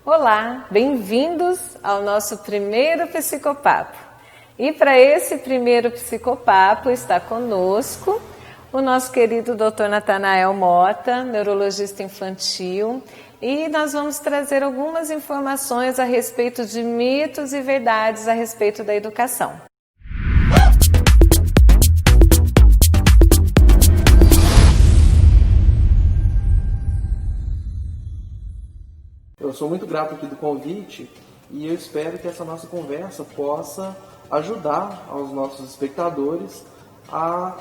Olá, bem-vindos ao nosso primeiro Psicopapo. E para esse primeiro Psicopapo está conosco o nosso querido Dr. Natanael Mota, neurologista infantil, e nós vamos trazer algumas informações a respeito de mitos e verdades a respeito da educação. Eu sou muito grato aqui do convite e eu espero que essa nossa conversa possa ajudar aos nossos espectadores a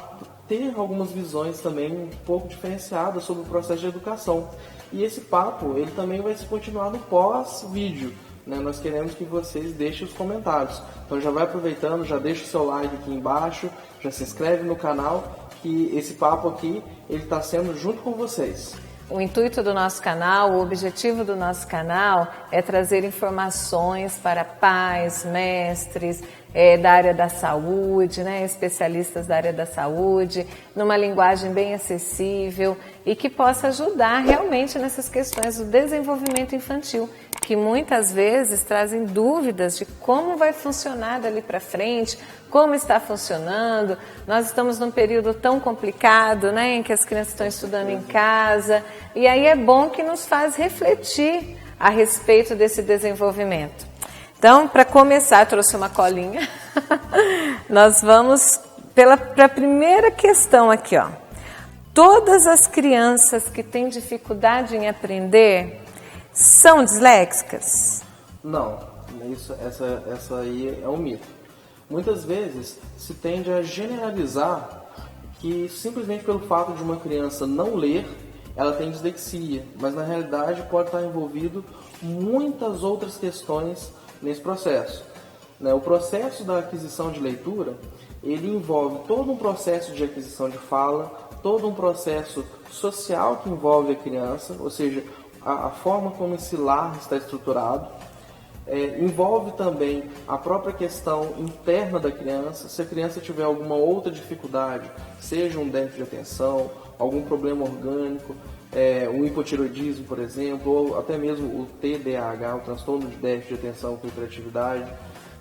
ter algumas visões também um pouco diferenciadas sobre o processo de educação. E esse papo, ele também vai se continuar no pós-vídeo, né? Nós queremos que vocês deixem os comentários. Então já vai aproveitando, já deixa o seu like aqui embaixo, já se inscreve no canal, que esse papo aqui, ele está sendo junto com vocês. O intuito do nosso canal, o objetivo do nosso canal é trazer informações para pais, mestres da área da saúde, né, especialistas da área da saúde, numa linguagem bem acessível e que possa ajudar realmente nessas questões do desenvolvimento infantil, que muitas vezes trazem dúvidas de como vai funcionar dali para frente, como está funcionando. Nós estamos num período tão complicado, né, em que as crianças estão estudando em casa, e aí é bom que nos faz refletir a respeito desse desenvolvimento. Então, para começar, trouxe uma colinha. Nós vamos para a primeira questão aqui, ó. Todas as crianças que têm dificuldade em aprender são disléxicas? Não, essa aí é um mito. Muitas vezes se tende a generalizar que simplesmente pelo fato de uma criança não ler, ela tem dislexia, mas na realidade pode estar envolvido muitas outras questões nesse processo. O processo da aquisição de leitura, ele envolve todo um processo de aquisição de fala, todo um processo social que envolve a criança, ou seja, a forma como esse lar está estruturado. Envolve também a própria questão interna da criança. Se a criança tiver alguma outra dificuldade, seja um déficit de atenção, algum problema orgânico, um hipotireoidismo, por exemplo, ou até mesmo o TDAH, o transtorno de déficit de atenção com hiperatividade,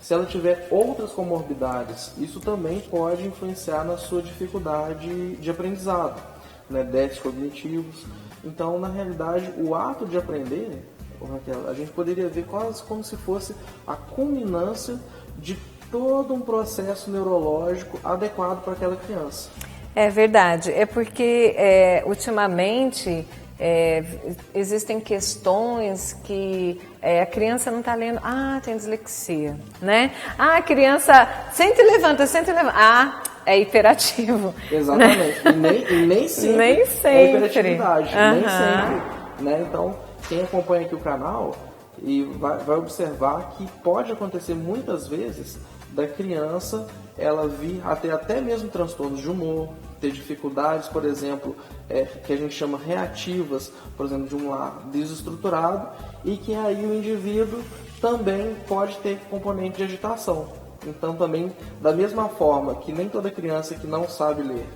se ela tiver outras comorbidades, isso também pode influenciar na sua dificuldade de aprendizado, né? Déficits cognitivos. Então, na realidade, o ato de aprender, Raquel, a gente poderia ver quase como se fosse a culminância de todo um processo neurológico adequado para aquela criança. É verdade, é porque ultimamente existem questões que a criança não está lendo, tem dislexia, né? A criança senta e levanta, é hiperativo. Exatamente, né? e nem sempre é hiperatividade, nem sempre, né? Então, quem acompanha aqui o canal e vai observar que pode acontecer muitas vezes da criança ela vir a ter até mesmo transtornos de humor, ter dificuldades, por exemplo, que a gente chama reativas, por exemplo, de um lar desestruturado, e que aí o indivíduo também pode ter componente de agitação. Então também, da mesma forma que nem toda criança que não sabe ler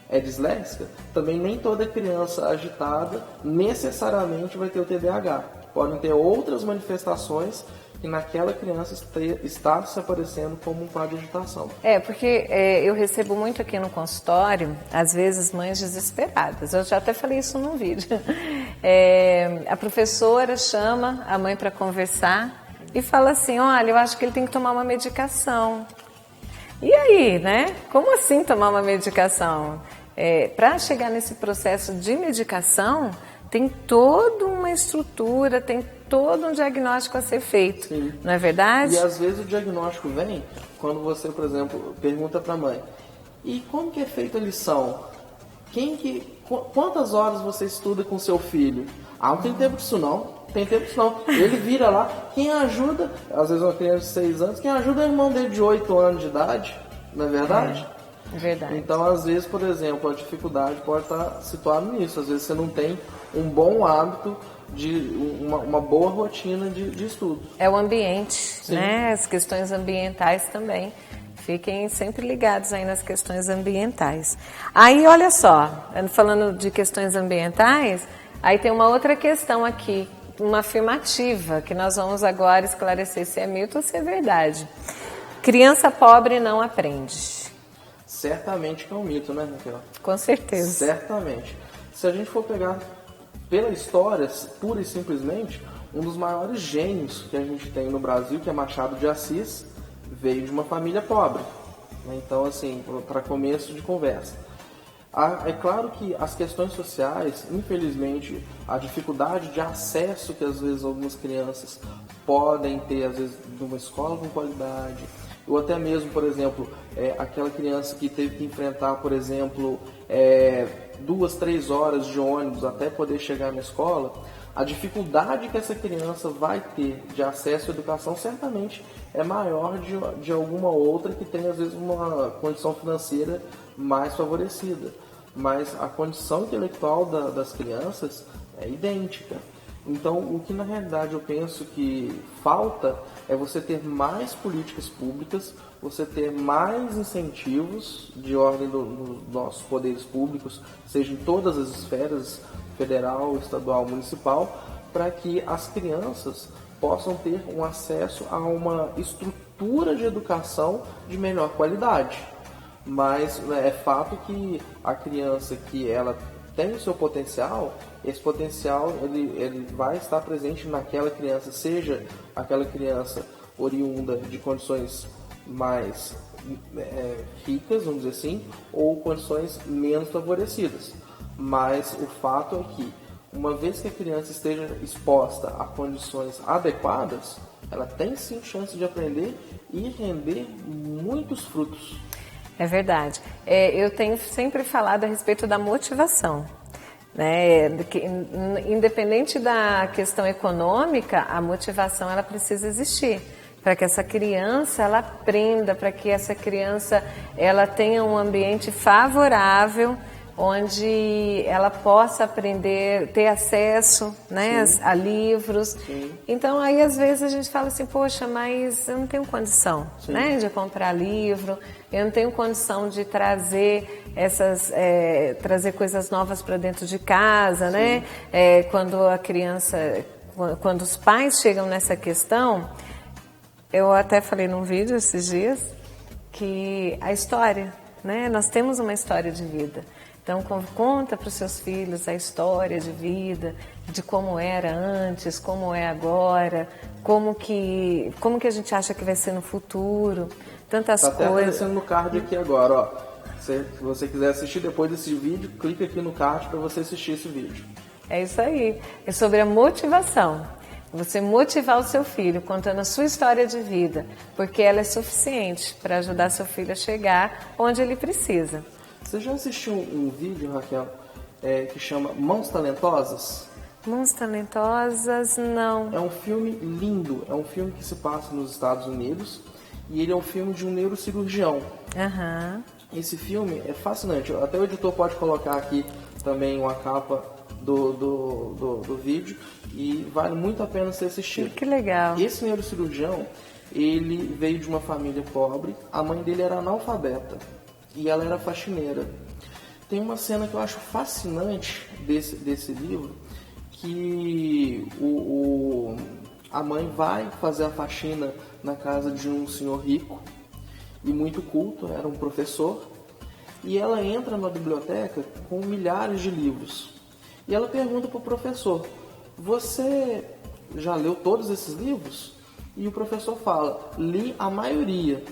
é disléxica, também nem toda criança agitada necessariamente vai ter o TDAH. Podem ter outras manifestações que naquela criança está se aparecendo como um quadro de agitação. Porque eu recebo muito aqui no consultório, às vezes, mães desesperadas. Eu já até falei isso num vídeo. A professora chama a mãe para conversar e fala assim, olha, eu acho que ele tem que tomar uma medicação. E aí, né? Como assim tomar uma medicação? Para chegar nesse processo de medicação, tem toda uma estrutura, tem todo um diagnóstico a ser feito. Sim. Não é verdade? E às vezes o diagnóstico vem quando você, por exemplo, pergunta para a mãe, e como que é feita a lição? Quantas horas você estuda com seu filho? Não tem tempo disso não. Ele vira lá, quem ajuda, às vezes uma criança de 6 anos, quem ajuda é o irmão dele de 8 anos de idade, não é verdade? Verdade. Então, às vezes, por exemplo, a dificuldade pode estar situada nisso. Às vezes você não tem um bom hábito de uma boa rotina de estudo. É o ambiente, né? As questões ambientais também. Fiquem sempre ligados aí nas questões ambientais. Aí, olha só, falando de questões ambientais, aí tem uma outra questão aqui uma afirmativa, que nós vamos agora esclarecer se é mito ou se é verdade. Criança pobre não aprende. Certamente que é um mito, né, Raquel? Com certeza. Certamente. Se a gente for pegar pela história, pura e simplesmente, um dos maiores gênios que a gente tem no Brasil, que é Machado de Assis, veio de uma família pobre. Então, assim, para começo de conversa. É claro que as questões sociais, infelizmente, a dificuldade de acesso que às vezes algumas crianças podem ter, às vezes, de uma escola com qualidade, ou até mesmo, por exemplo, aquela criança que teve que enfrentar, por exemplo, 2, 3 horas de ônibus até poder chegar na escola, a dificuldade que essa criança vai ter de acesso à educação certamente é maior de alguma outra que tem, às vezes, uma condição financeira mais favorecida. Mas a condição intelectual das crianças é idêntica. Então, o que na realidade eu penso que falta é você ter mais políticas públicas, você ter mais incentivos de ordem dos nossos poderes públicos, seja em todas as esferas, federal, estadual, municipal, para que as crianças possam ter um acesso a uma estrutura de educação de melhor qualidade. Mas é fato que a criança que ela tem o seu potencial, esse potencial ele vai estar presente naquela criança, seja aquela criança oriunda de condições mais ricas, vamos dizer assim, ou condições menos favorecidas. Mas o fato é que, uma vez que a criança esteja exposta a condições adequadas, ela tem sim chance de aprender e render muitos frutos. É verdade. Eu tenho sempre falado a respeito da motivação, né? Independente da questão econômica, a motivação ela precisa existir para que essa criança ela aprenda, para que essa criança ela tenha um ambiente favorável onde ela possa aprender, ter acesso, né, a livros. Sim. Então, aí às vezes a gente fala assim, poxa, mas eu não tenho condição, né, de comprar livro, eu não tenho condição de trazer trazer coisas novas para dentro de casa, né? Quando a criança, quando os pais chegam nessa questão, eu até falei num vídeo esses dias que a história, né, nós temos uma história de vida. Então, conta para os seus filhos a história de vida, de como era antes, como é agora, como que a gente acha que vai ser no futuro, tantas coisas. Está até aparecendo no card aqui agora, ó. Se você quiser assistir depois desse vídeo, clica aqui no card para você assistir esse vídeo. É isso aí. É sobre a motivação. Você motivar o seu filho contando a sua história de vida, porque ela é suficiente para ajudar seu filho a chegar onde ele precisa. Você já assistiu um vídeo, Raquel, que chama Mãos Talentosas? Mãos Talentosas, não. É um filme lindo, é um filme que se passa nos Estados Unidos e ele é um filme de um neurocirurgião. Uhum. Esse filme é fascinante, até o editor pode colocar aqui também uma capa do vídeo e vale muito a pena ser assistido. Que legal. Esse neurocirurgião, ele veio de uma família pobre, a mãe dele era analfabeta. E ela era faxineira. Tem uma cena que eu acho fascinante desse livro, que a mãe vai fazer a faxina na casa de um senhor rico e muito culto, era um professor, e ela entra na biblioteca com milhares de livros. E ela pergunta para o professor, você já leu todos esses livros? E o professor fala, li a maioria.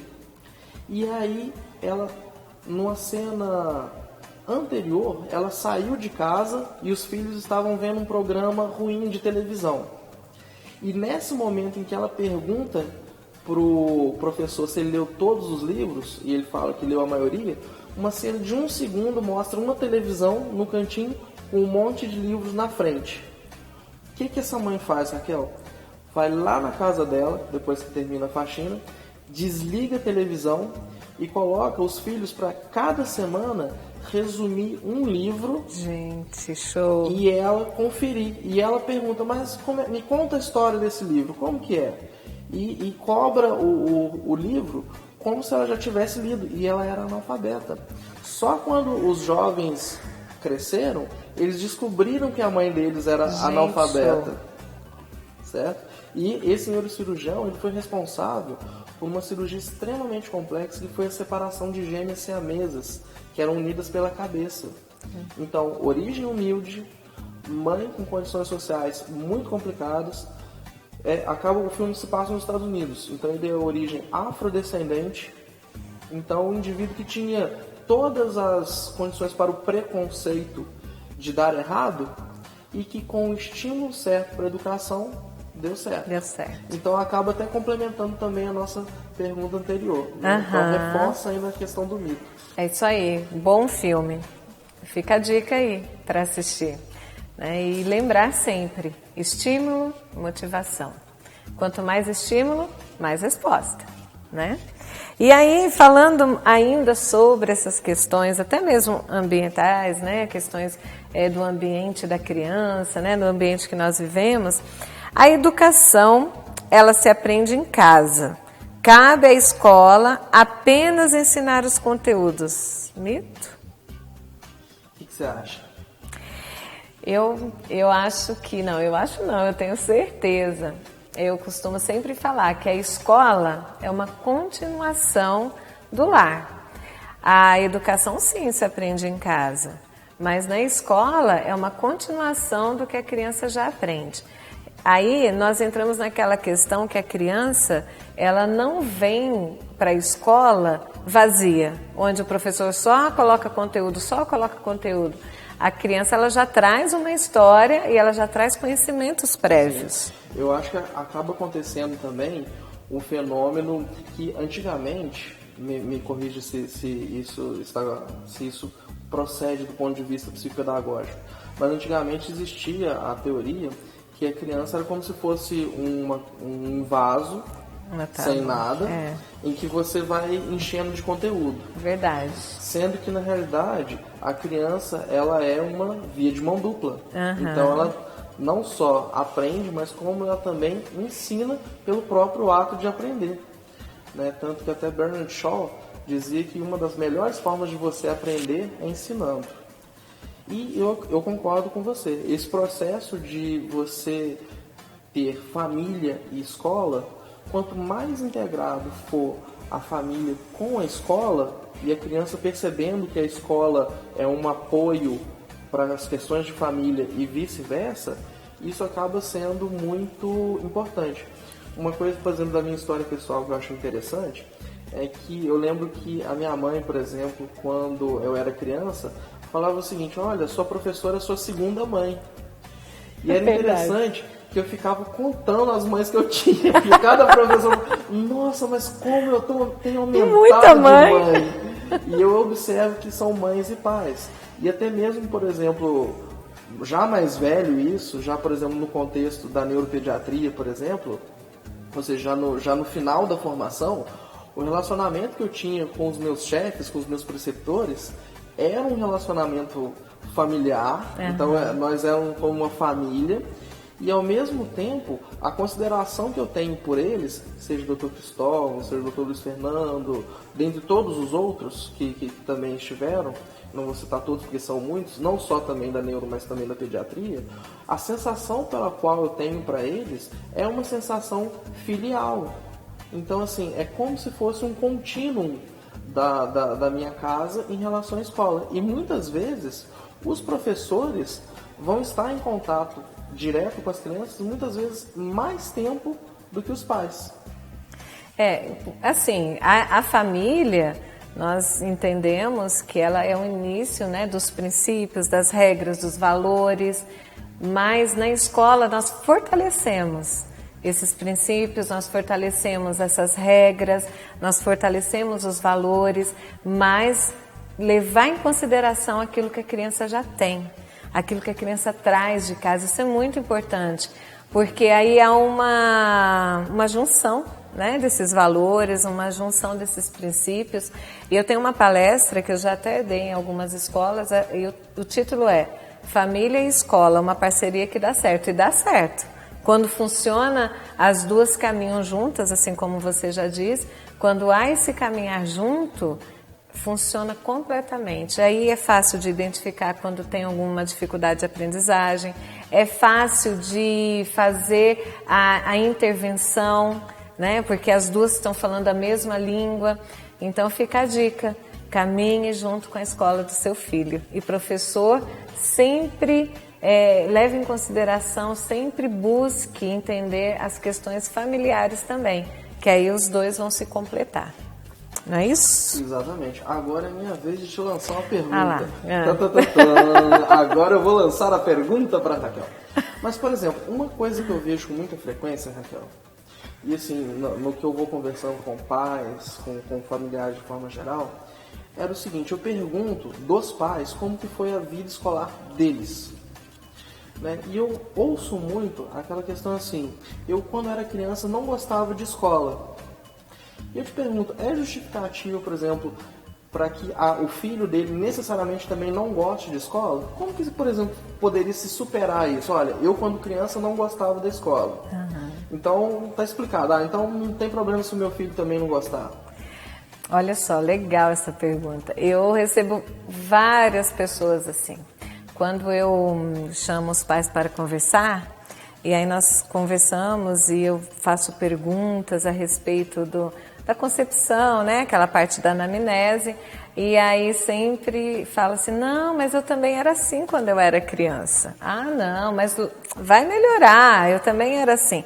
E aí ela... Numa cena anterior, ela saiu de casa e os filhos estavam vendo um programa ruim de televisão. E nesse momento em que ela pergunta pro professor se ele leu todos os livros, e ele fala que leu a maioria, uma cena de 1 segundo mostra uma televisão no cantinho com um monte de livros na frente. O que essa mãe faz, Raquel? Vai lá na casa dela, depois que termina a faxina, desliga a televisão e coloca os filhos para cada semana resumir um livro. Gente, show! E ela conferir. E ela pergunta, mas me conta a história desse livro, como que é? E cobra o livro como se ela já tivesse lido. E ela era analfabeta. Só quando os jovens cresceram, eles descobriram que a mãe deles era analfabeta. certo? E esse neurocirurgião, ele foi responsável por uma cirurgia extremamente complexa, que foi a separação de gêmeas siamesas, que eram unidas pela cabeça. Então, origem humilde, mãe com condições sociais muito complicadas. O filme se passa nos Estados Unidos, então ele deu origem afrodescendente. Então, um indivíduo que tinha todas as condições para o preconceito de dar errado, e que com o estímulo certo para a educação, deu certo. Deu certo. Então acaba até complementando também a nossa pergunta anterior. Né? Então reforça ainda a questão do mito. É isso aí, bom filme. Fica a dica aí para assistir. Né? E lembrar sempre, estímulo, motivação. Quanto mais estímulo, mais resposta. Né? E aí, falando ainda sobre essas questões, até mesmo ambientais, né? Questões do ambiente da criança, né? Do ambiente que nós vivemos, a educação, ela se aprende em casa. Cabe à escola apenas ensinar os conteúdos. Mito? O que você acha? Eu acho que não, eu tenho certeza. Eu costumo sempre falar que a escola é uma continuação do lar. A educação, sim, se aprende em casa, mas na escola é uma continuação do que a criança já aprende. Aí nós entramos naquela questão que a criança, ela não vem para a escola vazia, onde o professor só coloca conteúdo. A criança, ela já traz uma história e ela já traz conhecimentos prévios. Sim. Eu acho que acaba acontecendo também um fenômeno que antigamente, me corrija se isso procede do ponto de vista psicopedagógico, mas antigamente existia a teoria que a criança era como se fosse um vaso sem nada, em que você vai enchendo de conteúdo. Verdade. Sendo que, na realidade, a criança, ela é uma via de mão dupla. Então, ela não só aprende, mas como ela também ensina pelo próprio ato de aprender. Né? Tanto que até Bernard Shaw dizia que uma das melhores formas de você aprender é ensinando. E eu concordo com você. Esse processo de você ter família e escola, quanto mais integrado for a família com a escola, e a criança percebendo que a escola é um apoio para as questões de família e vice-versa, isso acaba sendo muito importante. Uma coisa, por exemplo, da minha história pessoal que eu acho interessante, é que eu lembro que a minha mãe, por exemplo, quando eu era criança, falava o seguinte: olha, sua professora é sua segunda mãe. E era interessante que eu ficava contando as mães que eu tinha. E cada professor, nossa, mas como eu tenho aumentado muita mãe. de mãe. E eu observo que são mães e pais. E até mesmo, por exemplo, já mais velho isso, já por exemplo no contexto da neuropediatria, por exemplo, ou seja, já no final da formação, o relacionamento que eu tinha com os meus chefes, com os meus preceptores, era um relacionamento familiar. Então nós éramos como uma família. E ao mesmo tempo, a consideração que eu tenho por eles, seja o Dr. Cristóvão, seja o Dr. Luiz Fernando, dentre todos os outros que também estiveram, não vou citar todos porque são muitos, não só também da neuro, mas também da pediatria, a sensação pela qual eu tenho para eles é uma sensação filial. Então, assim, é como se fosse um contínuo da minha casa em relação à escola. E muitas vezes, os professores vão estar em contato direto com as crianças, muitas vezes mais tempo do que os pais. Assim, a família, nós entendemos que ela é o início, né, dos princípios, das regras, dos valores, mas na escola nós fortalecemos esses princípios, nós fortalecemos essas regras, nós fortalecemos os valores, mas levar em consideração aquilo que a criança já tem, aquilo que a criança traz de casa. Isso é muito importante, porque aí há uma junção, né, desses valores, uma junção desses princípios. E eu tenho uma palestra que eu já até dei em algumas escolas, e o título é Família e Escola, uma parceria que dá certo. E dá certo. Quando funciona, as duas caminham juntas, assim como você já diz, quando há esse caminhar junto, funciona completamente. Aí é fácil de identificar quando tem alguma dificuldade de aprendizagem, é fácil de fazer a intervenção, né? Porque as duas estão falando a mesma língua. Então fica a dica, caminhe junto com a escola do seu filho. E professor, sempre leve em consideração, sempre busque entender as questões familiares também, que aí os dois vão se completar. Não é isso? Exatamente. Agora é minha vez de te lançar uma pergunta. Ah lá. Agora eu vou lançar a pergunta para Raquel. Mas, por exemplo, uma coisa que eu vejo com muita frequência, Raquel, e assim, no que eu vou conversando com pais, com familiares de forma geral, era o seguinte: eu pergunto dos pais como que foi a vida escolar deles. Né? E eu ouço muito aquela questão assim: eu quando era criança não gostava de escola. E eu te pergunto, é justificativo, por exemplo, para que o filho dele necessariamente também não goste de escola? Como que, por exemplo, poderia se superar isso? Olha, eu quando criança não gostava da escola. Então, tá explicado. Então não tem problema se o meu filho também não gostar. Olha só, legal essa pergunta. Eu recebo várias pessoas assim. Quando eu chamo os pais para conversar, e aí nós conversamos e eu faço perguntas a respeito da concepção, né? Aquela parte da anamnese. E aí sempre fala assim, não, mas eu também era assim quando eu era criança. Ah, não, mas vai melhorar, eu também era assim.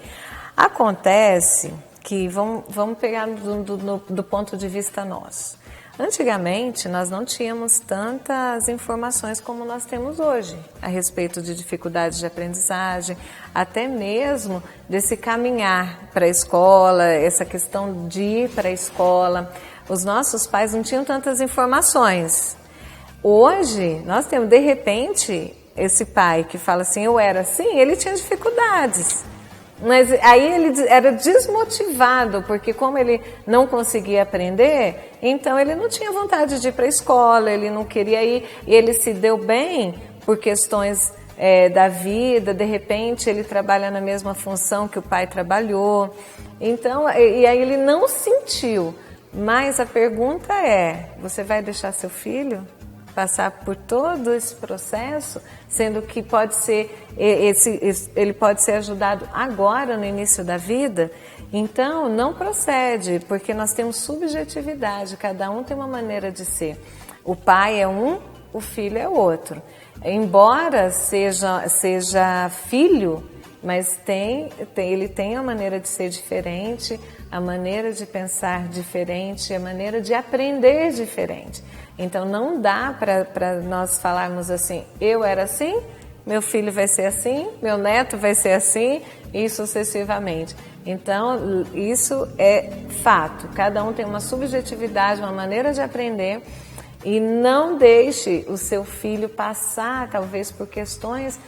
Acontece que, vamos pegar do ponto de vista nosso. Antigamente, nós não tínhamos tantas informações como nós temos hoje a respeito de dificuldades de aprendizagem, até mesmo desse caminhar para a escola, essa questão de ir para a escola. Os nossos pais não tinham tantas informações. Hoje, nós temos, de repente, esse pai que fala assim, eu era assim, ele tinha dificuldades. Mas aí ele era desmotivado, porque como ele não conseguia aprender, então ele não tinha vontade de ir para a escola, ele não queria ir, e ele se deu bem por questões da vida, de repente ele trabalha na mesma função que o pai trabalhou, então, e aí ele não sentiu. Mas a pergunta é, você vai deixar seu filho passar por todo esse processo, sendo que pode ser ele pode ser ajudado agora no início da vida? Então não procede, porque nós temos subjetividade, cada um tem uma maneira de ser. O pai é um, o filho é outro. Embora seja filho, mas ele tem a maneira de ser diferente, a maneira de pensar diferente, a maneira de aprender diferente. Então não dá para nós falarmos assim, eu era assim, meu filho vai ser assim, meu neto vai ser assim e sucessivamente. Então isso é fato, cada um tem uma subjetividade, uma maneira de aprender e não deixe o seu filho passar talvez por questões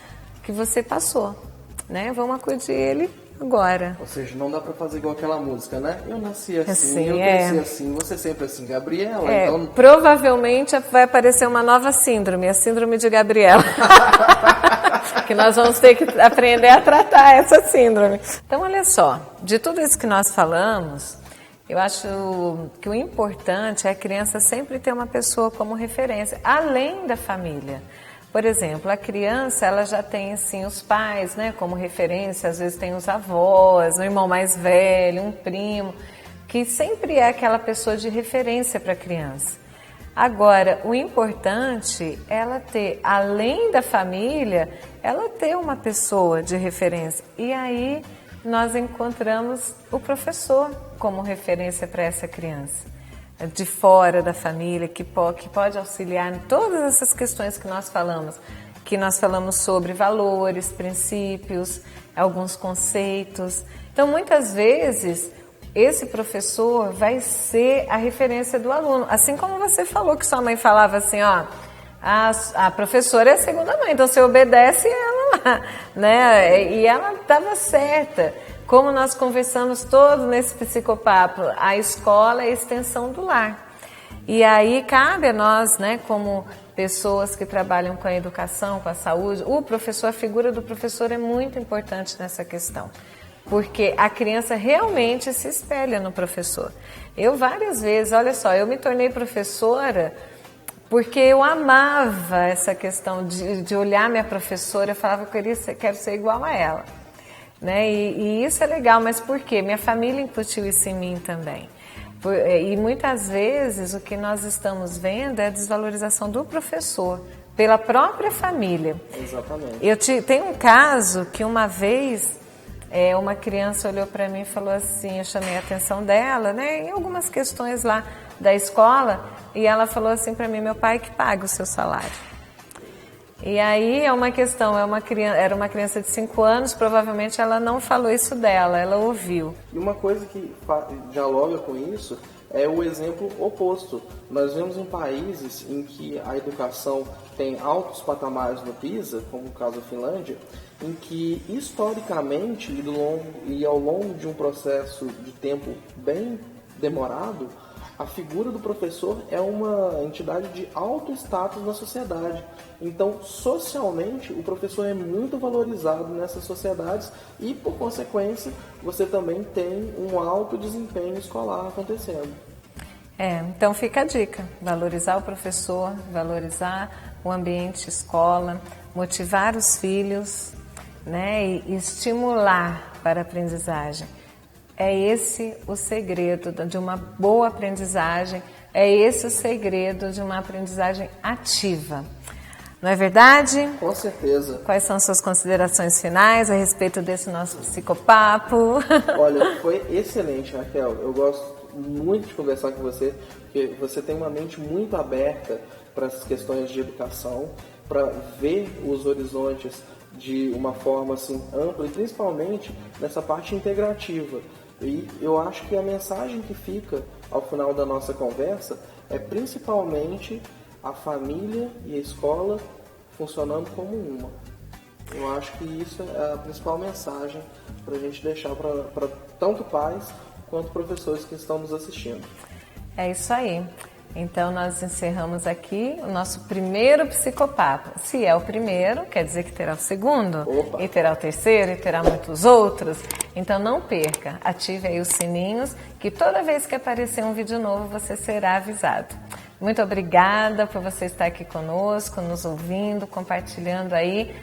que você passou, né? Vamos acudir ele agora. Ou seja, não dá pra fazer igual aquela música, né? Eu nasci assim, eu é. cresci assim, você sempre assim, Gabriela. É, então... Provavelmente vai aparecer uma nova síndrome, a síndrome de Gabriela. Que nós vamos ter que aprender a tratar essa síndrome. Então, olha só, de tudo isso que nós falamos, eu acho que o importante é a criança sempre ter uma pessoa como referência, além da família. Por exemplo, a criança, ela já tem, assim, os pais, né, como referência, às vezes tem os avós, um irmão mais velho, um primo, que sempre é aquela pessoa de referência para a criança. Agora, o importante é ela ter, além da família, ela ter uma pessoa de referência. E aí nós encontramos o professor como referência para essa criança, de fora da família, que pode auxiliar em todas essas questões que nós falamos sobre valores, princípios, alguns conceitos. Então, muitas vezes, esse professor vai ser a referência do aluno. Assim como você falou que sua mãe falava assim, ó, a professora é a segunda mãe, então você obedece ela lá, né? E ela estava certa. Como nós conversamos todos nesse psicopapo, a escola é a extensão do lar. E aí cabe a nós, né, como pessoas que trabalham com a educação, com a saúde, a figura do professor é muito importante nessa questão. porque a criança realmente se espelha no professor. Eu várias vezes, olha só, eu me tornei professora porque eu amava essa questão de olhar minha professora, eu falava que eu quero ser igual a ela. Né? E isso é legal, mas por quê? Minha família incutiu isso em mim também. E muitas vezes o que nós estamos vendo é a desvalorização do professor pela própria família. Exatamente. Tem um caso que uma vez uma criança olhou para mim e falou assim, eu chamei a atenção dela, né, em algumas questões lá da escola, e ela falou assim para mim, meu pai que paga o seu salário. E aí é uma questão, era uma criança de 5 anos, provavelmente ela não falou isso dela, ela ouviu. E uma coisa que dialoga com isso é o exemplo oposto. Nós vemos em países em que a educação tem altos patamares no PISA, como o caso da Finlândia, em que historicamente e ao longo de um processo de tempo bem demorado, a figura do professor é uma entidade de alto status na sociedade. Então, socialmente, o professor é muito valorizado nessas sociedades e, por consequência, você também tem um alto desempenho escolar acontecendo. Então fica a dica, valorizar o professor, valorizar o ambiente escola, motivar os filhos, né, e estimular para a aprendizagem. É esse o segredo de uma boa aprendizagem, é esse o segredo de uma aprendizagem ativa. Não é verdade? Com certeza. Quais são suas considerações finais a respeito desse nosso psicopapo? Olha, foi excelente, Raquel. Eu gosto muito de conversar com você, porque você tem uma mente muito aberta para essas questões de educação, para ver os horizontes de uma forma assim ampla e principalmente nessa parte integrativa. E eu acho que a mensagem que fica ao final da nossa conversa é principalmente a família e a escola funcionando como uma. Eu acho que isso é a principal mensagem para a gente deixar para tanto pais quanto professores que estão nos assistindo. É isso aí. Então nós encerramos aqui o nosso primeiro psicopapo. Se é o primeiro, quer dizer que terá o segundo, Opa. E terá o terceiro, e terá muitos outros. Então não perca, ative aí os sininhos, que toda vez que aparecer um vídeo novo você será avisado. Muito obrigada por você estar aqui conosco, nos ouvindo, compartilhando aí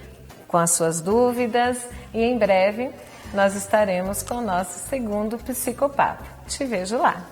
com as suas dúvidas. E em breve nós estaremos com o nosso segundo psicopapo. Te vejo lá.